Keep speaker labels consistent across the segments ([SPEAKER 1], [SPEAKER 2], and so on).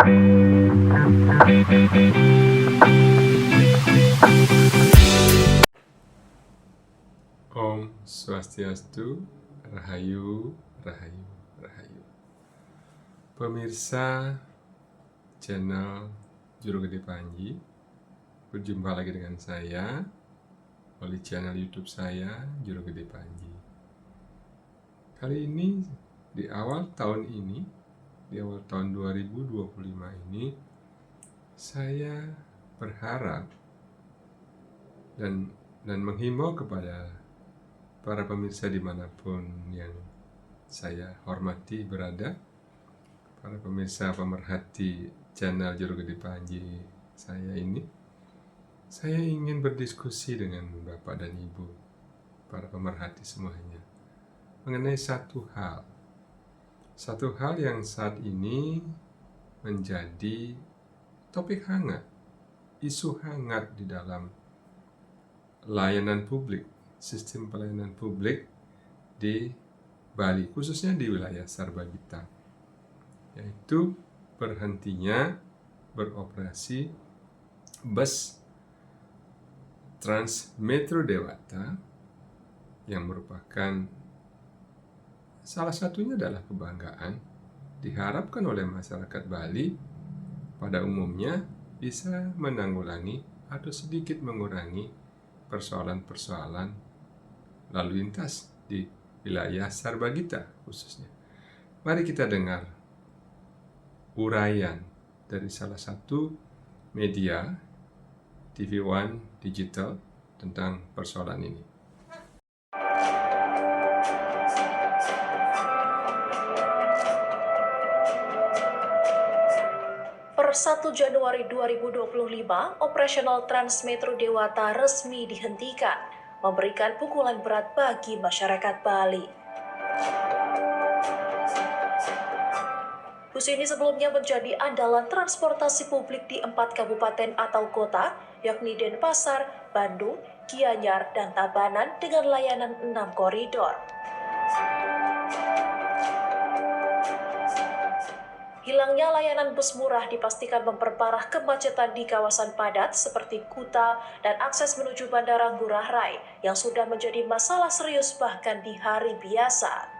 [SPEAKER 1] Om Swastiastu, Rahayu, Rahayu, Rahayu. Pemirsa channel Juru Gede Panji, berjumpa lagi dengan saya melalui channel YouTube saya Juru Gede Panji. Kali ini di awal tahun 2025 ini, saya berharap dan menghimbau kepada para pemirsa dimanapun yang saya hormati berada, para pemirsa pemerhati channel Juru Gede Panji saya ini, saya ingin berdiskusi dengan Bapak dan Ibu, para pemerhati semuanya, mengenai satu hal yang saat ini menjadi topik hangat, isu hangat di dalam layanan publik, sistem pelayanan publik di Bali, khususnya di wilayah Sarbagita, yaitu berhentinya beroperasi bus Trans Metro Dewata yang merupakan salah satunya adalah kebanggaan diharapkan oleh masyarakat Bali pada umumnya bisa menanggulangi atau sedikit mengurangi persoalan-persoalan lalu lintas di wilayah Sarbagita khususnya. Mari kita dengar uraian dari salah satu media TV One Digital tentang persoalan ini.
[SPEAKER 2] Per 1 Januari 2025, operasional Trans Metro Dewata resmi dihentikan, memberikan pukulan berat bagi masyarakat Bali. Bus ini sebelumnya menjadi andalan transportasi publik di 4 kabupaten atau kota, yakni Denpasar, Bandung, Gianyar, dan Tabanan dengan layanan 6 koridor. Hilangnya layanan bus murah dipastikan memperparah kemacetan di kawasan padat seperti Kuta dan akses menuju Bandara Ngurah Rai yang sudah menjadi masalah serius bahkan di hari biasa.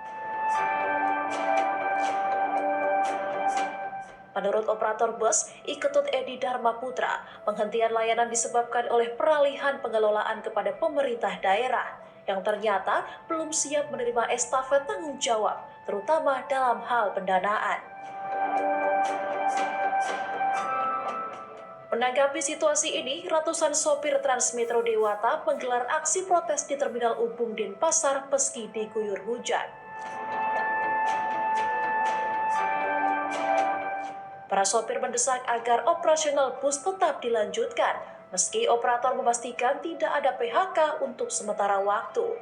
[SPEAKER 2] Menurut operator bus, Iketut Edi Dharma Putra, penghentian layanan disebabkan oleh peralihan pengelolaan kepada pemerintah daerah yang ternyata belum siap menerima estafet tanggung jawab, terutama dalam hal pendanaan. Menanggapi situasi ini, ratusan sopir Transmetro Dewata menggelar aksi protes di Terminal Ubung Denpasar meski diguyur hujan. Para sopir mendesak agar operasional bus tetap dilanjutkan, meski operator memastikan tidak ada PHK untuk sementara waktu.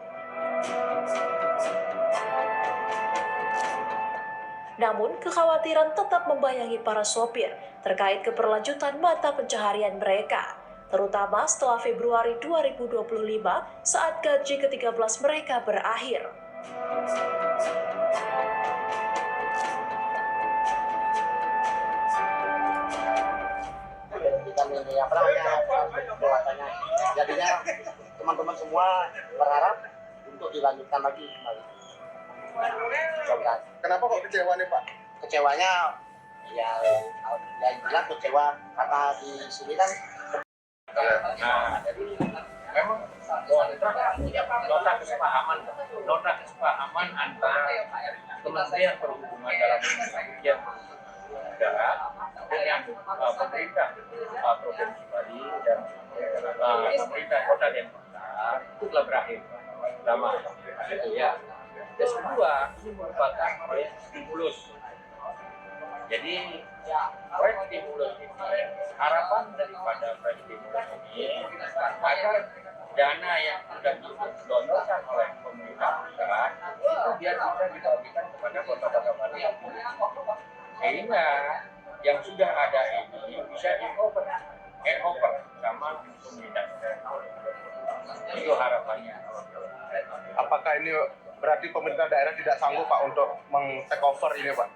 [SPEAKER 2] Namun, kekhawatiran tetap membayangi para sopir terkait keberlanjutan mata pencaharian mereka, terutama setelah Februari 2025 saat gaji ke-13 mereka berakhir.
[SPEAKER 3] Jadinya teman-teman semua berharap untuk dilanjutkan lagi kembali.
[SPEAKER 4] Kenapa kok kecewa nih Pak?
[SPEAKER 3] Kecewanya ya jelas kecewa karena di sini kan
[SPEAKER 5] jadi memang nota kesepahaman antara Kementerian Perhubungan dalam yang darat dengan pemerintah Provinsi Bali dan pemerintah Kota Denpasar itu telah berakhir lama ya. Dan kedua, ini merupakan proyek stimulus. Jadi, proyek stimulus ini, harapan daripada proyek stimulus ini agar dana yang sudah digelontorkan oleh pemerintah pusat itu biar bisa dibagikan kepada kota-kota Bali, sehingga yang sudah ada ini bisa di-over sama pemerintah. Itu harapannya.
[SPEAKER 4] Apakah ini berarti pemerintah daerah tidak sanggup Pak untuk meng-take over ini Pak?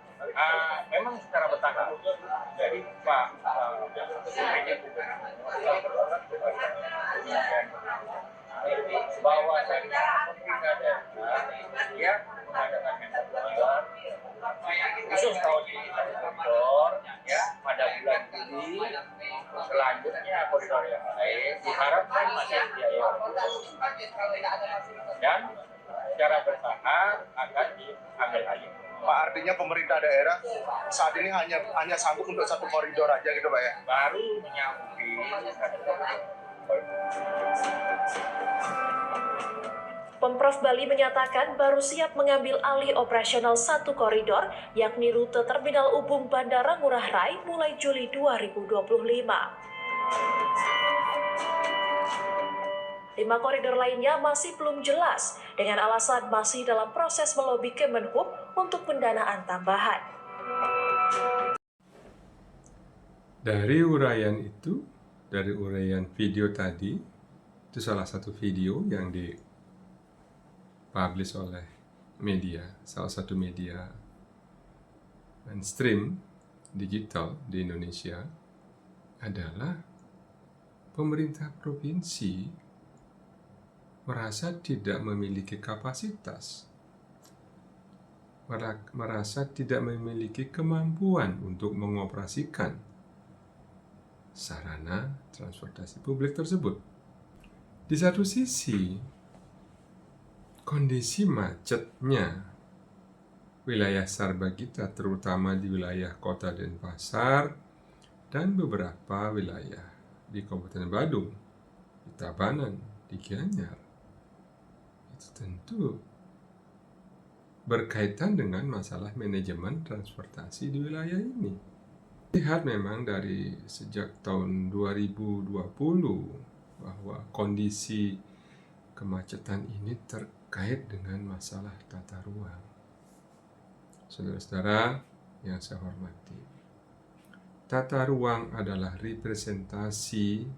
[SPEAKER 5] memang secara bertahap. Jadi Pak PJ Gubernur bahwa pemerintah daerah dia mengadakan koridor khusus tahun ini koridor ya pada bulan Juli. Selanjutnya koridor yang lain diharapkan masih biaya dan secara bertahap akan diambil alih.
[SPEAKER 4] Pak, artinya pemerintah daerah saat ini hanya sanggup untuk satu koridor aja gitu Pak ya?
[SPEAKER 5] Baru menyanggupi
[SPEAKER 2] Pemprov Bali menyatakan baru siap mengambil alih operasional satu koridor, yakni rute Terminal Ubung Bandara Ngurah Rai mulai Juli 2025. 5 koridor lainnya masih belum jelas, dengan alasan masih dalam proses melobi Kemenhub untuk pendanaan tambahan.
[SPEAKER 1] Dari uraian itu, dari uraian video tadi, itu salah satu video yang dipublish oleh media, salah satu media mainstream digital di Indonesia, adalah pemerintah provinsi merasa tidak memiliki kapasitas, merasa tidak memiliki kemampuan untuk mengoperasikan sarana transportasi publik tersebut. Di satu sisi, kondisi macetnya wilayah Sarbagita, terutama di wilayah Kota Denpasar dan beberapa wilayah di Kabupaten Badung, di Tabanan, di Gianyar, itu tentu berkaitan dengan masalah manajemen transportasi di wilayah ini. Lihat memang dari sejak tahun 2020 bahwa kondisi kemacetan ini terkait dengan masalah tata ruang. Saudara-saudara yang saya hormati, tata ruang adalah representasi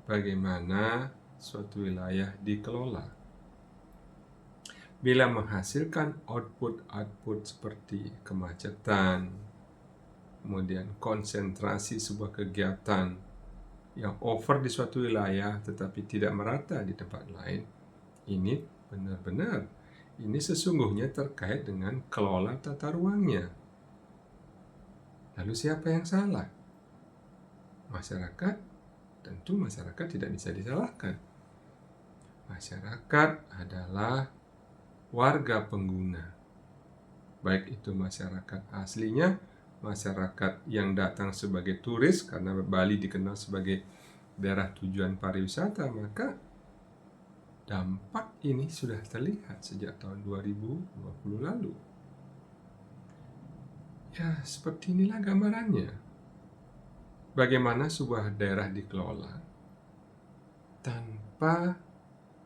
[SPEAKER 1] bagaimana suatu wilayah dikelola. Bila menghasilkan output seperti kemacetan, kemudian konsentrasi sebuah kegiatan yang over di suatu wilayah tetapi tidak merata di tempat lain, ini benar-benar ini sesungguhnya terkait dengan kelola tata ruangnya. Lalu siapa yang salah? Masyarakat? Tentu masyarakat tidak bisa disalahkan. Masyarakat adalah warga pengguna, baik itu masyarakat aslinya, masyarakat yang datang sebagai turis, karena Bali dikenal sebagai daerah tujuan pariwisata, maka dampak ini sudah terlihat sejak tahun 2020 lalu. Ya, seperti inilah gambarannya. Bagaimana sebuah daerah dikelola tanpa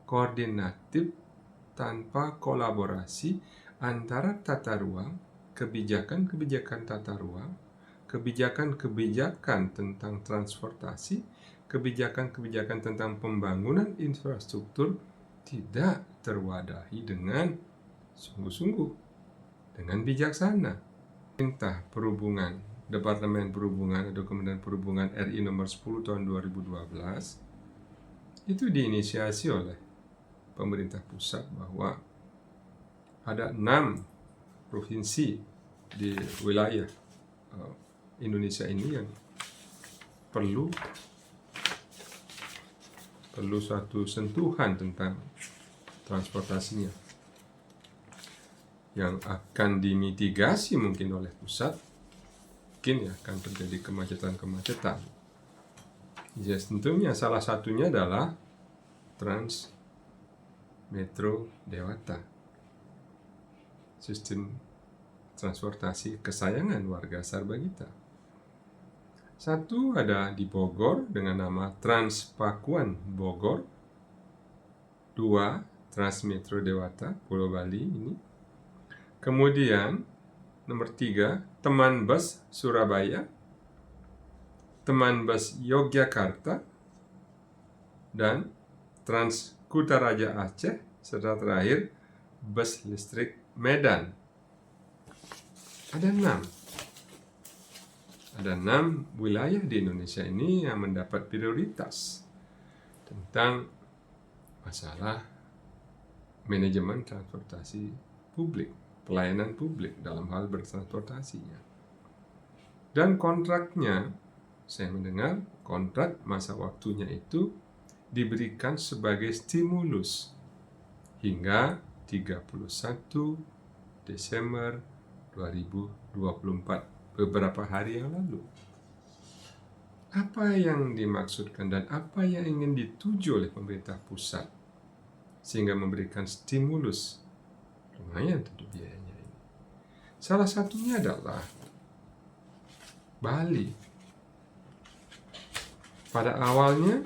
[SPEAKER 1] koordinatif, tanpa kolaborasi antara tata ruang, kebijakan-kebijakan tata ruang, kebijakan-kebijakan tentang transportasi, kebijakan-kebijakan tentang pembangunan infrastruktur tidak terwadahi dengan sungguh-sungguh, dengan bijaksana. Perintah Perhubungan, Departemen Perhubungan atau Kementerian Perhubungan RI nomor 10 tahun 2012 itu diinisiasi oleh pemerintah pusat bahwa ada 6 provinsi di wilayah Indonesia ini yang perlu suatu sentuhan tentang transportasinya yang akan dimitigasi mungkin oleh pusat. Mungkin ya akan terjadi kemacetan. Ya, tentunya salah satunya adalah Trans Metro Dewata, sistem transportasi kesayangan warga Sarbagita. Satu ada di Bogor dengan nama Trans Pakuan Bogor. 2 Trans Metro Dewata Pulau Bali ini. Kemudian nomor 3 Teman Bus Surabaya, Teman Bus Yogyakarta, dan Trans Kutaraja Aceh, serta terakhir bus listrik Medan. Ada 6. ada 6 wilayah di Indonesia ini yang mendapat prioritas tentang masalah manajemen transportasi publik, pelayanan publik dalam hal bertransportasinya. Dan kontraknya, saya mendengar kontrak masa waktunya itu diberikan sebagai stimulus hingga 31 Desember 2024, beberapa hari yang lalu. Apa yang dimaksudkan dan apa yang ingin dituju oleh pemerintah pusat sehingga memberikan stimulus? Lumayan tentu biayanya ini. Salah satunya adalah Bali. Pada awalnya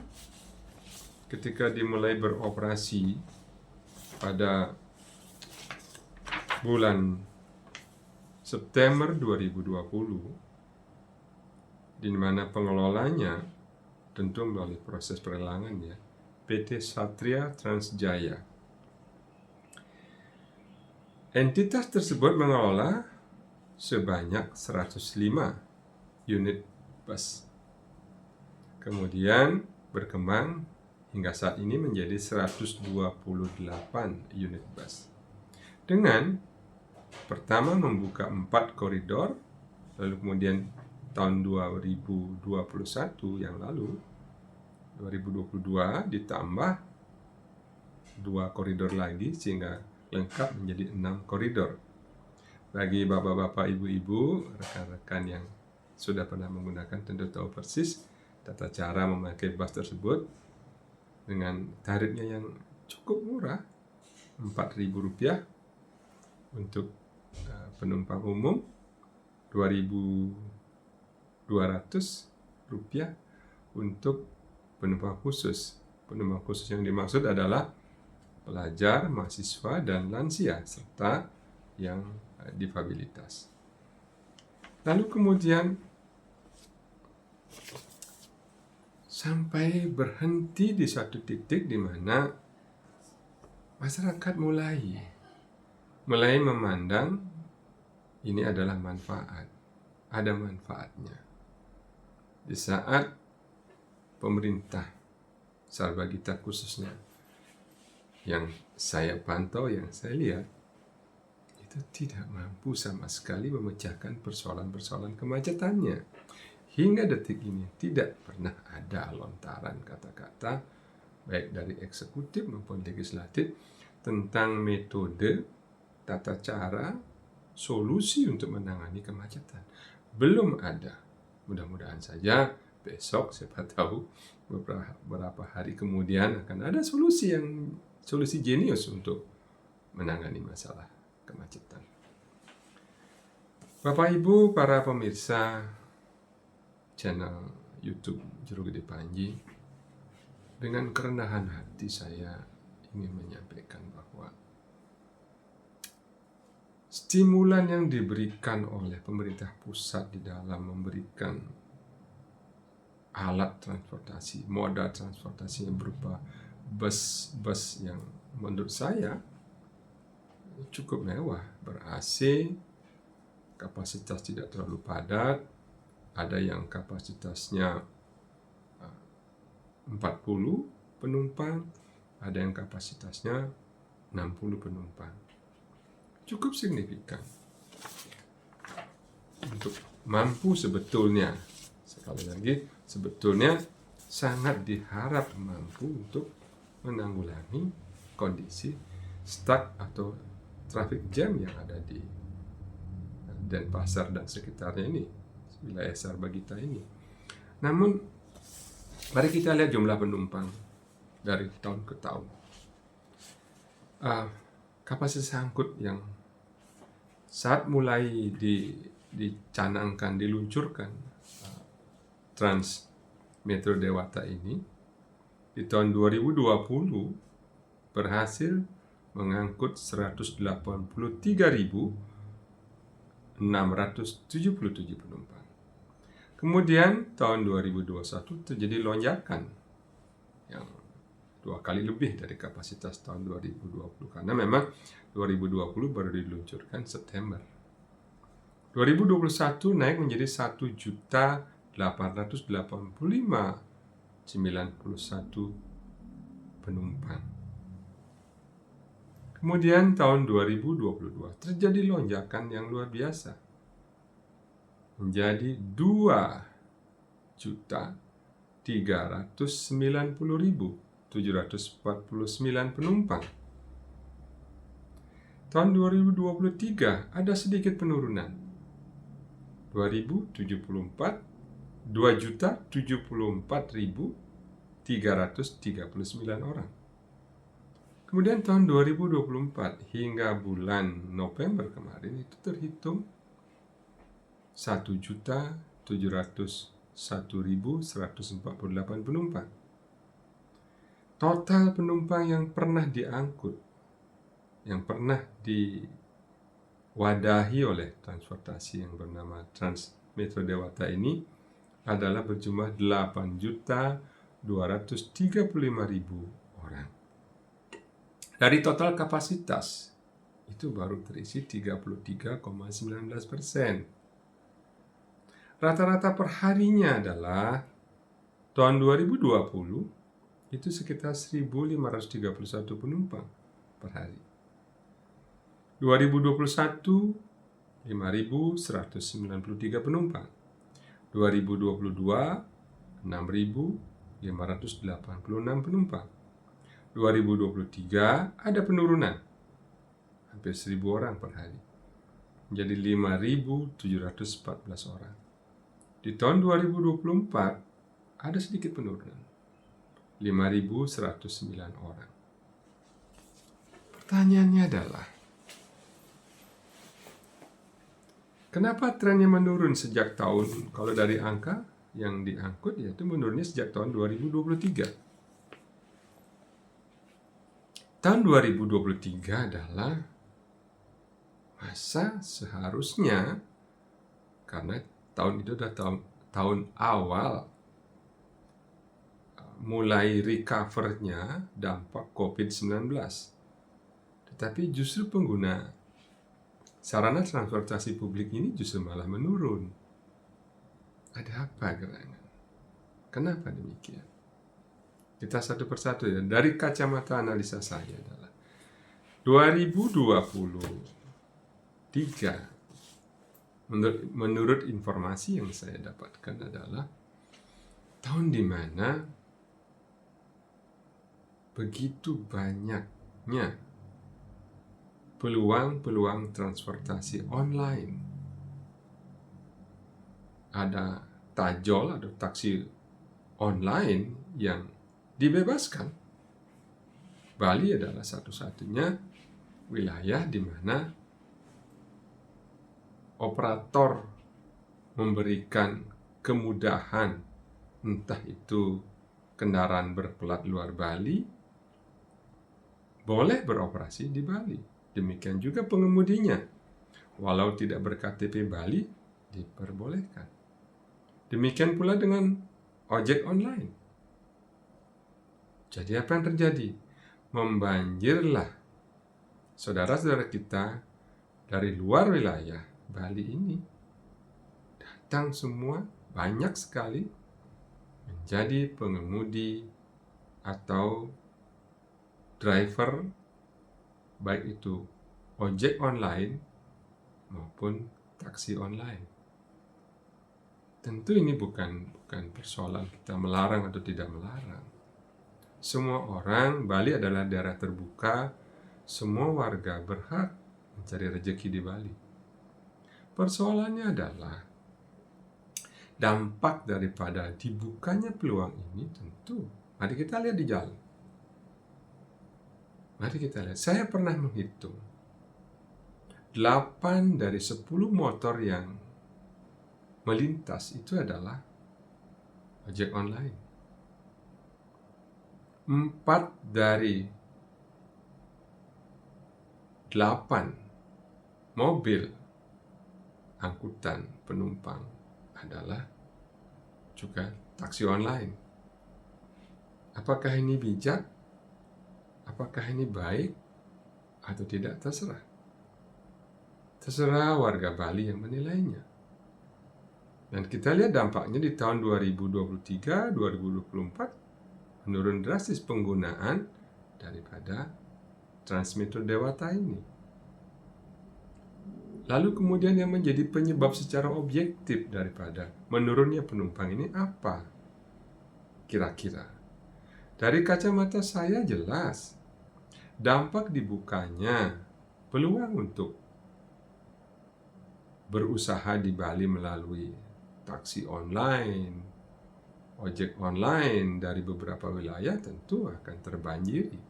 [SPEAKER 1] ketika dimulai beroperasi pada bulan September 2020, di mana pengelolanya tentu melalui proses pelelangan ya, PT Satria Transjaya. Entitas tersebut mengelola sebanyak 105 unit bus. Kemudian berkembang hingga saat ini menjadi 128 unit bus. Dengan pertama membuka 4 koridor, lalu kemudian tahun 2021 yang lalu, 2022 ditambah 2 koridor lagi sehingga lengkap menjadi 6 koridor. Bagi bapak-bapak, ibu-ibu, rekan-rekan yang sudah pernah menggunakan tentu tahu persis tata cara memakai bus tersebut dengan tarifnya yang cukup murah, Rp4.000 untuk penumpang umum, Rp2.200 untuk penumpang khusus. Penumpang khusus yang dimaksud adalah pelajar, mahasiswa, dan lansia, serta yang difabilitas. Lalu kemudian sampai berhenti di suatu titik di mana masyarakat mulai memandang ini adalah manfaat, ada manfaatnya. Di saat pemerintah Sarbagita khususnya yang saya pantau, yang saya lihat, itu tidak mampu sama sekali memecahkan persoalan-persoalan kemacetannya. Hingga detik ini tidak pernah ada lontaran kata-kata baik dari eksekutif maupun legislatif tentang metode, tata cara, solusi untuk menangani kemacetan. Belum ada. Mudah-mudahan saja besok, siapa tahu beberapa hari kemudian akan ada solusi jenius untuk menangani masalah kemacetan. Bapak Ibu, para pemirsa channel YouTube Juru Gede Panji, dengan kerendahan hati saya ingin menyampaikan bahwa stimulan yang diberikan oleh pemerintah pusat di dalam memberikan alat transportasi, moda transportasi yang berupa bus yang menurut saya cukup mewah, ber-AC, kapasitas tidak terlalu padat, ada yang kapasitasnya 40 penumpang, ada yang kapasitasnya 60 penumpang. Cukup signifikan untuk mampu sebetulnya, sekali lagi, sebetulnya sangat diharap mampu untuk menanggulangi kondisi stuck atau traffic jam yang ada di Denpasar dan sekitarnya ini, wilayah Sarbagita ini. Namun, mari kita lihat jumlah penumpang dari tahun ke tahun. Kapasitas angkut yang saat mulai dicanangkan, diluncurkan Trans Metro Dewata ini di tahun 2020 berhasil mengangkut 183.677 penumpang. Kemudian tahun 2021 terjadi lonjakan yang 2 kali lebih dari kapasitas tahun 2020, karena memang 2020 baru diluncurkan September. 2021 naik menjadi 1.885.91 penumpang. Kemudian tahun 2022 terjadi lonjakan yang luar biasa menjadi 2.390.749 penumpang. Tahun 2023 ada sedikit penurunan, 2.074.339 orang. Kemudian tahun 2024 hingga bulan November kemarin itu terhitung 1.701.148 penumpang. Total penumpang yang pernah diangkut, yang pernah diwadahi oleh transportasi yang bernama Trans Metro Dewata ini adalah berjumlah 8.235.000 orang. Dari total kapasitas itu baru terisi 33,19%. Rata-rata perharinya adalah tahun 2020 itu sekitar 1.531 penumpang per hari. 2021 5.193 penumpang. 2022 6.586 penumpang. 2023 ada penurunan hampir 1.000 orang per hari menjadi 5.714 orang. Di tahun 2024 ada sedikit penurunan 5.109 orang. Pertanyaannya adalah, kenapa trennya menurun sejak tahun, kalau dari angka yang diangkut yaitu menurunnya sejak tahun 2023. Tahun 2023 adalah masa seharusnya, karena tahun itu adalah tahun awal mulai recover-nya dampak COVID-19. Tetapi justru pengguna sarana transportasi publik ini justru malah menurun. Ada apa gerangan? Kenapa demikian? Kita satu persatu ya. Dari kacamata analisa saya adalah 2023 menurut informasi yang saya dapatkan adalah tahun di mana begitu banyaknya peluang-peluang transportasi online. Ada tajol atau taksi online yang dibebaskan. Bali adalah satu-satunya wilayah di mana operator memberikan kemudahan, entah itu kendaraan berplat luar Bali, boleh beroperasi di Bali. Demikian juga pengemudinya, walau tidak ber-KTP Bali, diperbolehkan. Demikian pula dengan ojek online. Jadi apa yang terjadi? Membanjirlah saudara-saudara kita dari luar wilayah Bali ini. Datang semua, banyak sekali, menjadi pengemudi atau driver, baik itu ojek online maupun taksi online. Tentu ini bukan persoalan kita melarang atau tidak melarang. Semua orang, Bali adalah daerah terbuka, semua warga berhak mencari rezeki di Bali. Persoalannya adalah dampak daripada dibukanya peluang ini tentu. Mari kita lihat di jalan. Mari kita lihat. Saya pernah menghitung 8 dari 10 motor yang melintas itu adalah ojek online. 4 dari 8 mobil angkutan penumpang adalah juga taksi online. Apakah ini bijak? Apakah ini baik? Atau tidak? Terserah. Terserah warga Bali yang menilainya. Dan kita lihat dampaknya di tahun 2023-2024 menurun drastis penggunaan daripada Transmetro Dewata ini. Lalu kemudian yang menjadi penyebab secara objektif daripada menurunnya penumpang ini apa? Kira-kira. Dari kacamata saya jelas, dampak dibukanya peluang untuk berusaha di Bali melalui taksi online, ojek online dari beberapa wilayah tentu akan terbanjiri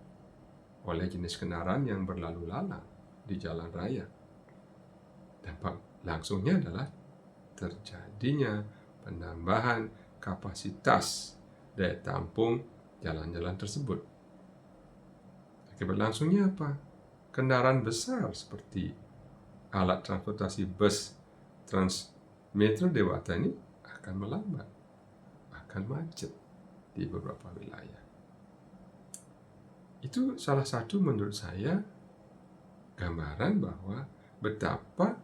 [SPEAKER 1] oleh jenis kendaraan yang berlalu lalang di jalan raya. Dampak langsungnya adalah terjadinya penambahan kapasitas daya tampung jalan-jalan tersebut. Akibat langsungnya apa? Kendaraan besar seperti alat transportasi bus Transmetro Dewata ini akan melambat, akan macet di beberapa wilayah. Itu salah satu menurut saya gambaran bahwa betapa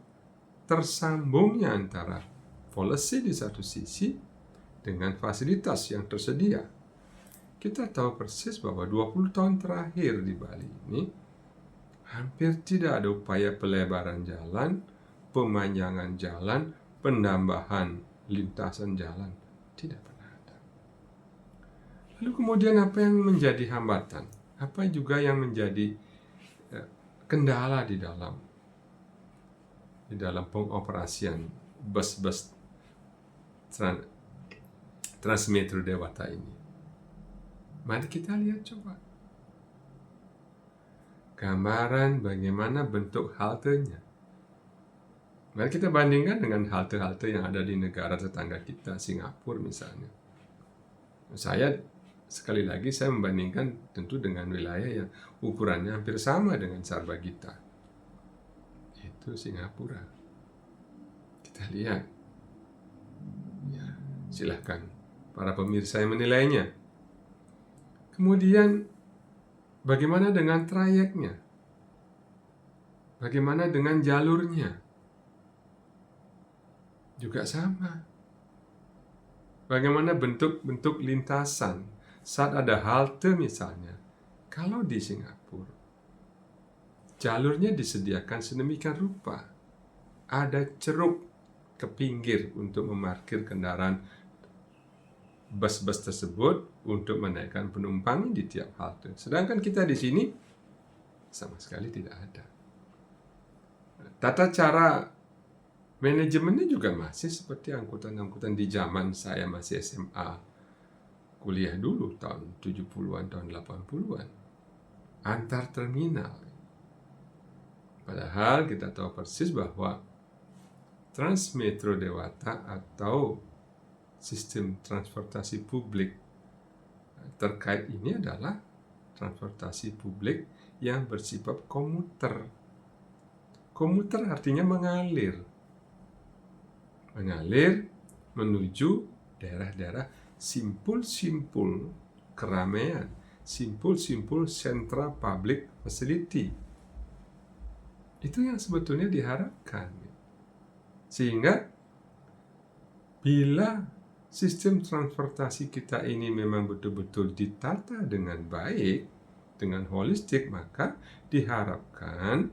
[SPEAKER 1] tersambungnya antara policy di satu sisi dengan fasilitas yang tersedia. Kita tahu persis bahwa 20 tahun terakhir di Bali ini hampir tidak ada upaya pelebaran jalan, pemanjangan jalan, penambahan lintasan jalan. Tidak pernah ada. Lalu kemudian apa yang menjadi hambatan? Apa juga yang menjadi kendala di dalam pengoperasian bus-bus Transmetro Dewata ini? Mari kita lihat coba gambaran bagaimana bentuk haltenya. Mari kita bandingkan dengan halte-halte yang ada di negara tetangga kita, Singapura misalnya. Sekali lagi saya membandingkan tentu dengan wilayah yang ukurannya hampir sama dengan Sarbagita, yaitu Singapura. Kita lihat, ya, silahkan para pemirsa yang menilainya. Kemudian bagaimana dengan trayeknya? Bagaimana dengan jalurnya? Juga sama. Bagaimana bentuk-bentuk lintasan saat ada halte misalnya? Kalau di Singapura, jalurnya disediakan sedemikian rupa. Ada ceruk ke pinggir untuk memarkir kendaraan bus-bus tersebut untuk menaikkan penumpang di tiap halte. Sedangkan kita di sini sama sekali tidak ada. Tata cara manajemennya juga masih seperti angkutan-angkutan di zaman saya masih SMA, kuliah dulu tahun 70-an, tahun 80-an. Antar terminal. Padahal kita tahu persis bahwa Transmetro Dewata atau sistem transportasi publik terkait ini adalah transportasi publik yang bersifat komuter. Komuter artinya mengalir menuju daerah-daerah simpul-simpul keramaian, simpul-simpul sentra public facility. Itu yang sebetulnya diharapkan. Sehingga bila sistem transportasi kita ini memang betul-betul ditata dengan baik, dengan holistik, maka diharapkan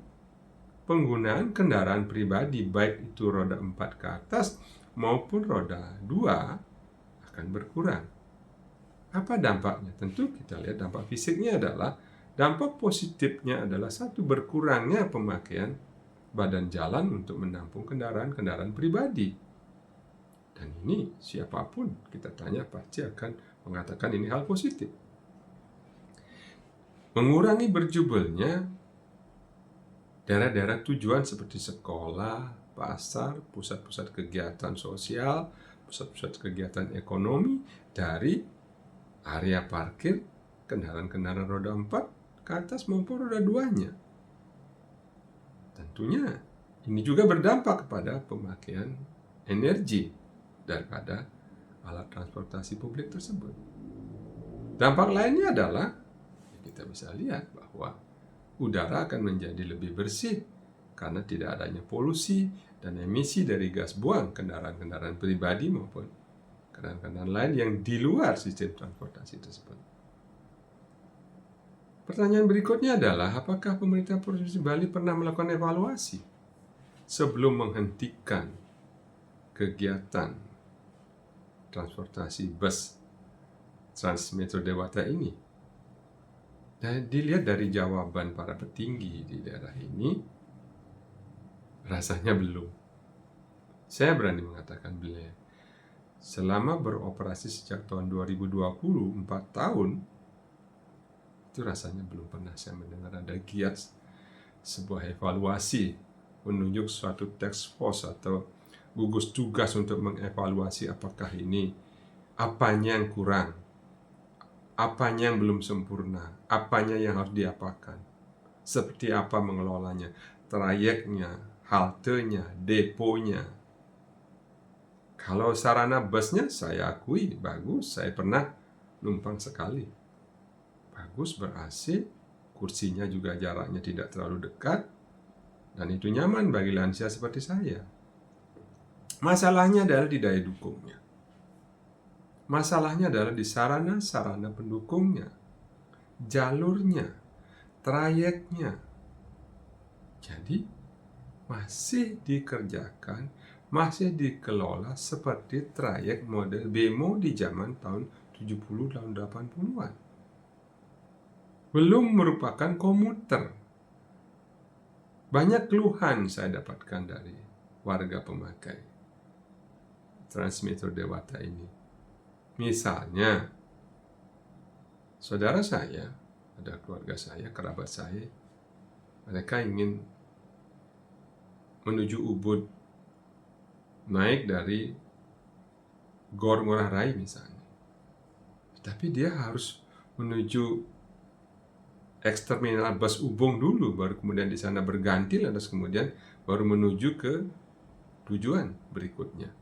[SPEAKER 1] penggunaan kendaraan pribadi, baik itu roda 4 ke atas maupun roda 2, akan berkurang. Apa dampaknya? Tentu kita lihat dampak fisiknya adalah, dampak positifnya adalah satu, berkurangnya pemakaian badan jalan untuk menampung kendaraan-kendaraan pribadi. Dan ini siapapun kita tanya pasti akan mengatakan ini hal positif. Mengurangi berjubelnya daerah-daerah tujuan seperti sekolah, pasar, pusat-pusat kegiatan sosial, pusat-pusat kegiatan ekonomi dari area parkir kendaraan-kendaraan roda 4 ke atas maupun roda 2-nya. Tentunya ini juga berdampak kepada pemakaian energi daripada alat transportasi publik tersebut. Dampak lainnya adalah kita bisa lihat bahwa udara akan menjadi lebih bersih karena tidak adanya polusi dan emisi dari gas buang kendaraan-kendaraan pribadi maupun kendaraan-kendaraan lain yang di luar sistem transportasi tersebut. Pertanyaan berikutnya adalah, apakah pemerintah Provinsi Bali pernah melakukan evaluasi sebelum menghentikan kegiatan transportasi bus Transmetro Dewata ini? Dan dilihat dari jawaban para petinggi di daerah ini, rasanya belum. Saya berani mengatakan belum. Selama beroperasi sejak tahun 2020, 4 tahun, itu rasanya belum pernah saya mendengar ada giat sebuah evaluasi, menunjuk suatu task force atau gugus tugas untuk mengevaluasi apakah ini apanya yang kurang, apanya yang belum sempurna, apanya yang harus diapakan, seperti apa mengelolanya, trayeknya, haltenya, deponya. Kalau sarana busnya saya akui bagus, saya pernah numpang sekali. Bagus, ber-AC, kursinya juga jaraknya tidak terlalu dekat, dan itu nyaman bagi lansia seperti saya. Masalahnya adalah di daya dukungnya. Masalahnya adalah di sarana-sarana pendukungnya, jalurnya, trayeknya. Jadi, masih dikerjakan, masih dikelola seperti trayek model BEMO di zaman tahun 70 dan 80-an. Belum merupakan komuter. Banyak keluhan saya dapatkan dari warga pemakai Transmetro Dewata ini. Misalnya, saudara saya, ada keluarga saya, kerabat saya, mereka ingin menuju Ubud, naik dari Gor Ngurah Rai misalnya. Tapi dia harus menuju eksterminal bus Ubung dulu, baru kemudian di sana berganti, lantas kemudian baru menuju ke tujuan berikutnya.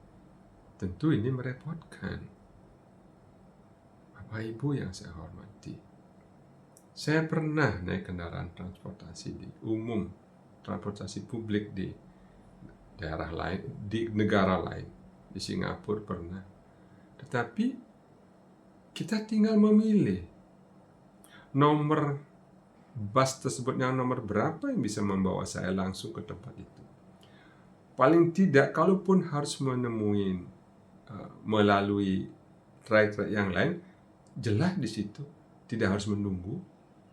[SPEAKER 1] Tentu ini merepotkan. Bapak Ibu yang saya hormati, saya pernah naik kendaraan transportasi di umum, transportasi publik di daerah lain, di negara lain, di Singapura pernah. Tetapi kita tinggal memilih nomor bus tersebut yang nomor berapa yang bisa membawa saya langsung ke tempat itu. Paling tidak, kalaupun harus menemui melalui trayek yang lain, jelas di situ tidak harus menunggu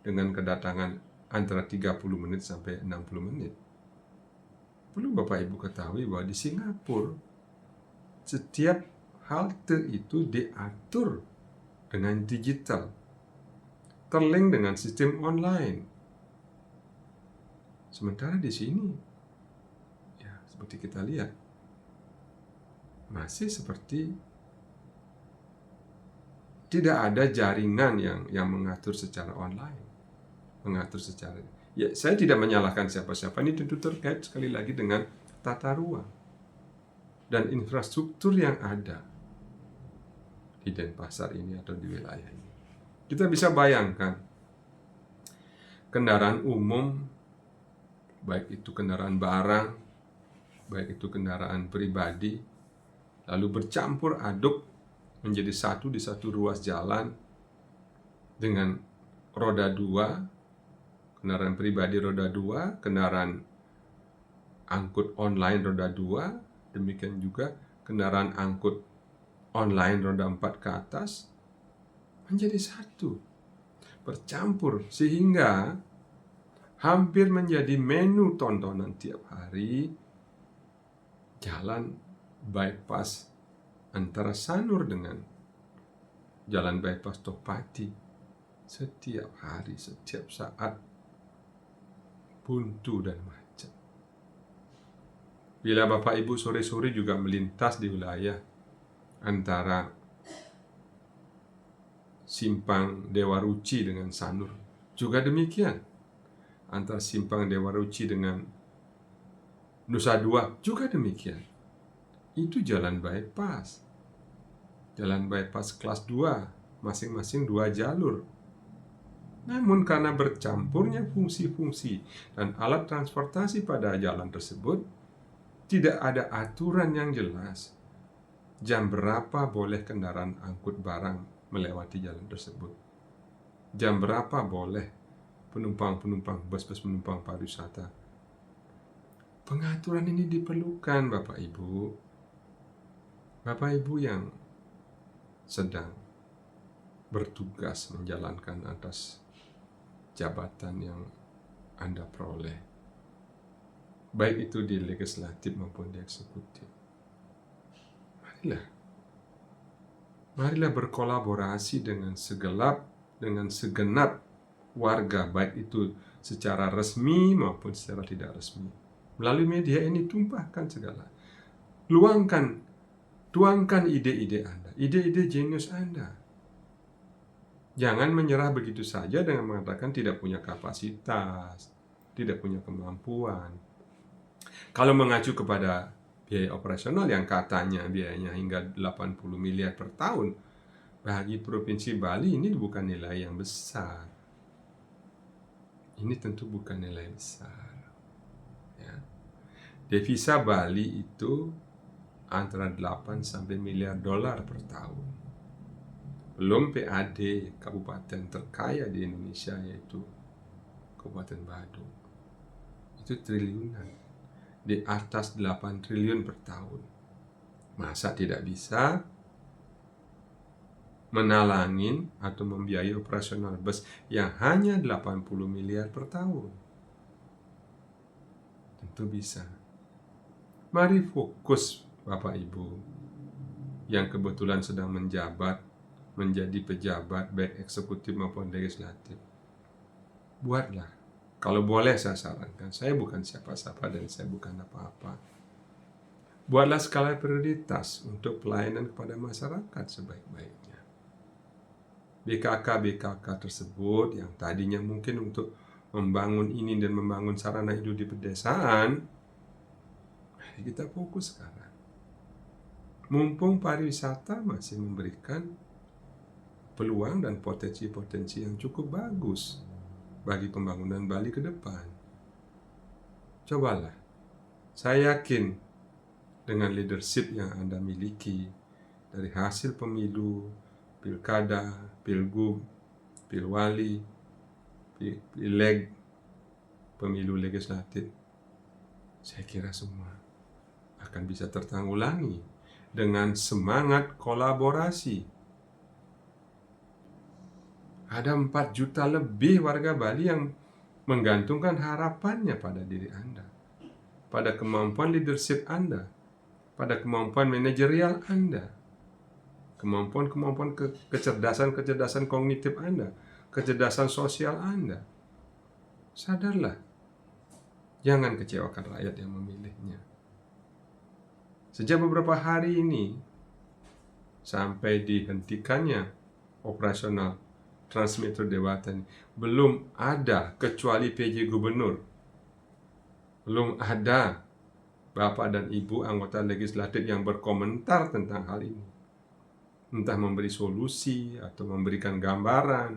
[SPEAKER 1] dengan kedatangan antara 30 menit sampai 60 menit. Perlu Bapak Ibu ketahui bahwa di Singapura setiap halte itu diatur dengan digital, terlink dengan sistem online. Sementara di sini, ya seperti kita lihat, masih seperti tidak ada jaringan yang mengatur secara online, mengatur secara. Ya, saya tidak menyalahkan siapa-siapa, ini tentu terkait sekali lagi dengan tata ruang dan infrastruktur yang ada di Denpasar ini atau di wilayah ini. Kita bisa bayangkan kendaraan umum, baik itu kendaraan barang, baik itu kendaraan pribadi, lalu bercampur aduk menjadi satu di satu ruas jalan dengan roda 2, kendaraan pribadi roda 2, kendaraan angkut online roda 2, demikian juga kendaraan angkut online roda 4 ke atas, menjadi satu, bercampur, sehingga hampir menjadi menu tontonan tiap hari jalan bypass antara Sanur dengan jalan bypass Topati. Setiap hari, setiap saat buntu dan macet. Bila Bapak Ibu sore-sore juga melintas di wilayah antara Simpang Dewa Ruci dengan Sanur, juga demikian. Antara Simpang Dewa Ruci dengan Nusa Dua juga demikian. Itu jalan bypass. Jalan bypass kelas 2, masing-masing 2 jalur. Namun karena bercampurnya fungsi-fungsi dan alat transportasi pada jalan tersebut, tidak ada aturan yang jelas jam berapa boleh kendaraan angkut barang melewati jalan tersebut. Jam berapa boleh penumpang-penumpang bus-bus penumpang pariwisata. Pengaturan ini diperlukan Bapak Ibu. Bapak Ibu yang sedang bertugas menjalankan atas jabatan yang Anda peroleh, baik itu di legislatif maupun di eksekutif. Marilah berkolaborasi dengan segenap warga, baik itu secara resmi maupun secara tidak resmi. Melalui media ini tumpahkan segala. Tuangkan ide-ide Anda, ide-ide jenius Anda. Jangan menyerah begitu saja dengan mengatakan tidak punya kapasitas, tidak punya kemampuan. Kalau mengacu kepada biaya operasional yang katanya biayanya hingga 80 miliar per tahun, bagi Provinsi Bali ini bukan nilai yang besar. Ini tentu bukan nilai besar. Ya. Devisa Bali itu antara 8 sampai miliar dolar per tahun. Belum PAD kabupaten terkaya di Indonesia, yaitu Kabupaten Badung. Itu triliunan. Di atas 8 triliun per tahun. Masa tidak bisa menalangin atau membiayai operasional bus yang hanya 80 miliar per tahun? Tentu bisa. Mari fokus Bapak Ibu yang kebetulan sedang menjadi pejabat baik eksekutif maupun legislatif. Buatlah. Kalau boleh saya sarankan, saya bukan siapa-siapa dan saya bukan apa-apa. Buatlah skala prioritas untuk pelayanan kepada masyarakat sebaik-baiknya. BKK tersebut yang tadinya mungkin untuk membangun ini dan membangun sarana hidup di pedesaan, kita fokus sekarang. Mumpung pariwisata masih memberikan peluang dan potensi-potensi yang cukup bagus bagi pembangunan Bali ke depan. Cobalah. Saya yakin dengan leadership yang Anda miliki dari hasil pemilu, pilkada, pilgub, pilwali, pileg, pemilu legislatif, saya kira semua akan bisa tertanggulangi dengan semangat kolaborasi. Ada 4 juta lebih warga Bali yang menggantungkan harapannya pada diri Anda, pada kemampuan leadership Anda, pada kemampuan manajerial Anda, kemampuan kecerdasan kognitif Anda, kecerdasan sosial Anda. Sadarlah, jangan kecewakan rakyat yang memilihnya. Sejak beberapa hari ini, sampai dihentikannya operasional Transmetro Dewata ini, belum ada kecuali PJ Gubernur. Belum ada Bapak dan Ibu anggota legislatif yang berkomentar tentang hal ini. Entah memberi solusi atau memberikan gambaran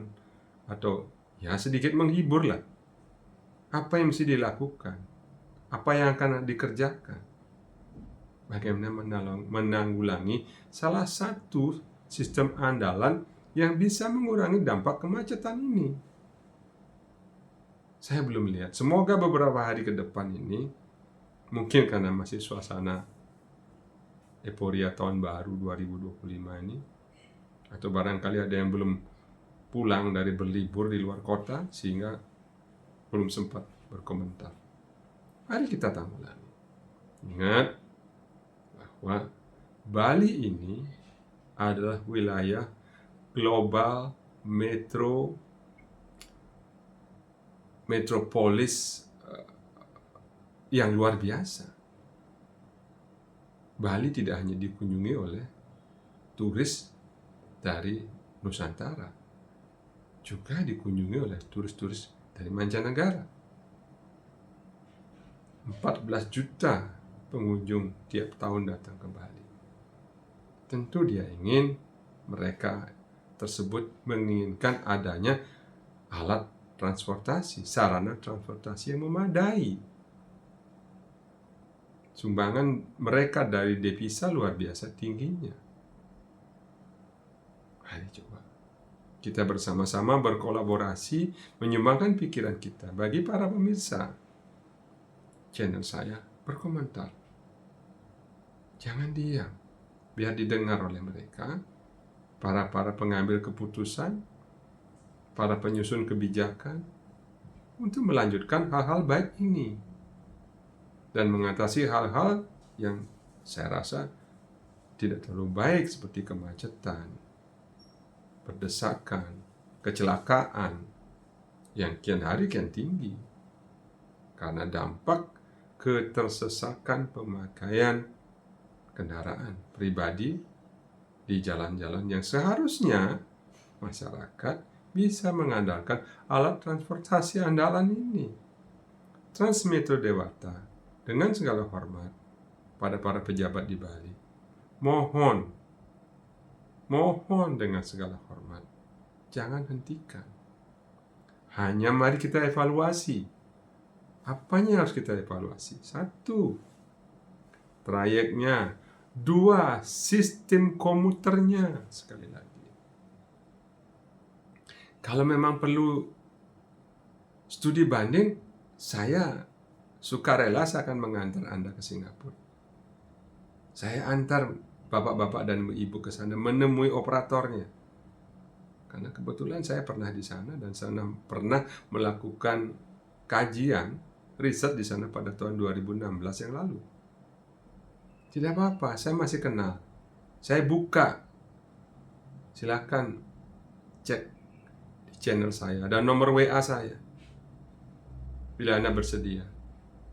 [SPEAKER 1] atau ya sedikit menghibur lah. Apa yang mesti dilakukan? Apa yang akan dikerjakan? Bagaimana menanggulangi salah satu sistem andalan yang bisa mengurangi dampak kemacetan ini. Saya belum lihat. Semoga beberapa hari ke depan ini, mungkin karena masih suasana euforia tahun baru 2025 ini, atau barangkali ada yang belum pulang dari berlibur di luar kota sehingga belum sempat berkomentar. Mari kita tanggulangi. Ingat bahwa Bali ini adalah wilayah global metropolis yang luar biasa. Bali tidak hanya dikunjungi oleh turis dari Nusantara, juga dikunjungi oleh turis-turis dari mancanegara. 14 juta pengunjung tiap tahun datang ke Bali. Tentu dia ingin mereka tersebut menginginkan adanya alat transportasi, sarana transportasi yang memadai. Sumbangan mereka dari devisa luar biasa tingginya. Ayo coba kita bersama-sama berkolaborasi menyumbangkan pikiran kita. Bagi para pemirsa channel saya, berkomentar. Jangan diam, biar didengar oleh mereka, para pengambil keputusan, para penyusun kebijakan, untuk melanjutkan hal-hal baik ini dan mengatasi hal-hal yang saya rasa tidak terlalu baik seperti kemacetan, berdesakan, kecelakaan yang kian hari kian tinggi karena dampak ketersesakan pemakaian kendaraan pribadi di jalan-jalan yang seharusnya masyarakat bisa mengandalkan alat transportasi andalan ini. Transmetro Dewata, dengan segala hormat pada para pejabat di Bali, mohon dengan segala hormat, jangan hentikan. Hanya mari kita evaluasi. Apanya yang harus kita evaluasi? 1, trayeknya. 2, sistem komuternya. Sekali lagi, kalau memang perlu studi banding, saya sukarela saya akan mengantar Anda ke Singapura. Saya antar bapak-bapak dan ibu ke sana menemui operatornya. Karena kebetulan saya pernah di sana dan saya pernah melakukan kajian riset di sana pada tahun 2016 yang lalu. Tidak apa-apa, saya masih kenal. Saya buka. Silakan cek di channel saya, ada nomor WA saya. Bila Anda bersedia.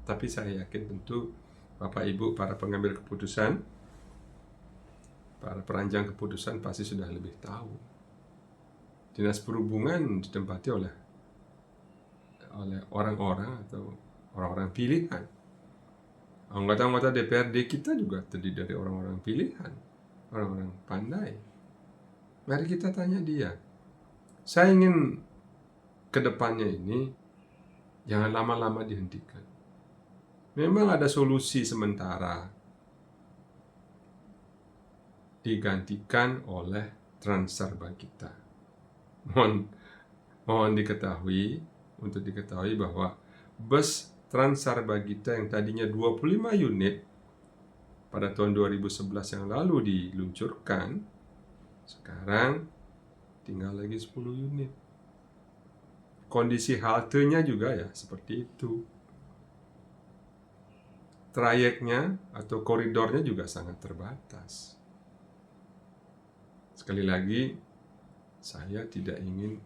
[SPEAKER 1] Tapi saya yakin tentu Bapak Ibu, para pengambil keputusan, para perancang keputusan pasti sudah lebih tahu. Dinas Perhubungan ditempati oleh orang-orang atau orang-orang pilihan. Anggota-anggota DPRD kita juga terdiri dari orang-orang pilihan, orang-orang pandai. Mari kita tanya dia. Saya ingin ke depannya ini jangan lama-lama dihentikan. Memang ada solusi sementara digantikan oleh Transarbagita. Mohon diketahui bahwa bus Transarbagita yang tadinya 25 unit pada tahun 2011 yang lalu diluncurkan, sekarang tinggal lagi 10 unit. Kondisi haltenya juga ya seperti itu. Trayeknya atau koridornya juga sangat terbatas. Sekali lagi, saya tidak ingin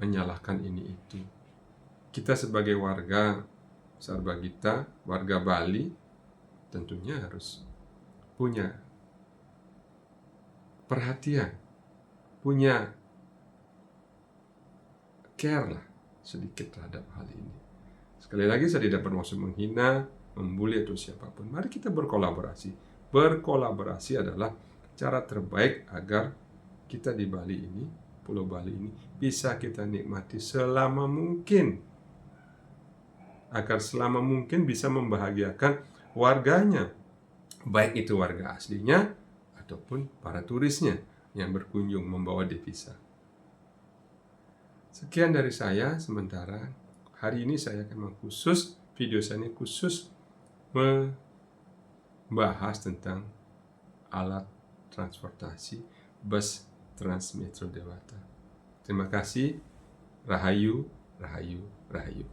[SPEAKER 1] menyalahkan ini itu. Kita sebagai warga Sarbagita, warga Bali, tentunya harus punya perhatian, punya care lah sedikit terhadap hal ini. Sekali lagi, saya tidak bermaksud menghina, membuli atau siapapun. Mari kita berkolaborasi. Berkolaborasi adalah cara terbaik agar kita di Bali ini, Pulau Bali ini, bisa kita nikmati selama mungkin. Agar selama mungkin bisa membahagiakan warganya. Baik itu warga aslinya, ataupun para turisnya yang berkunjung membawa devisa. Sekian dari saya sementara. Hari ini saya akan video saya ini khusus membahas tentang alat transportasi bus Transmetro Dewata. Terima kasih. Rahayu, rahayu, rahayu.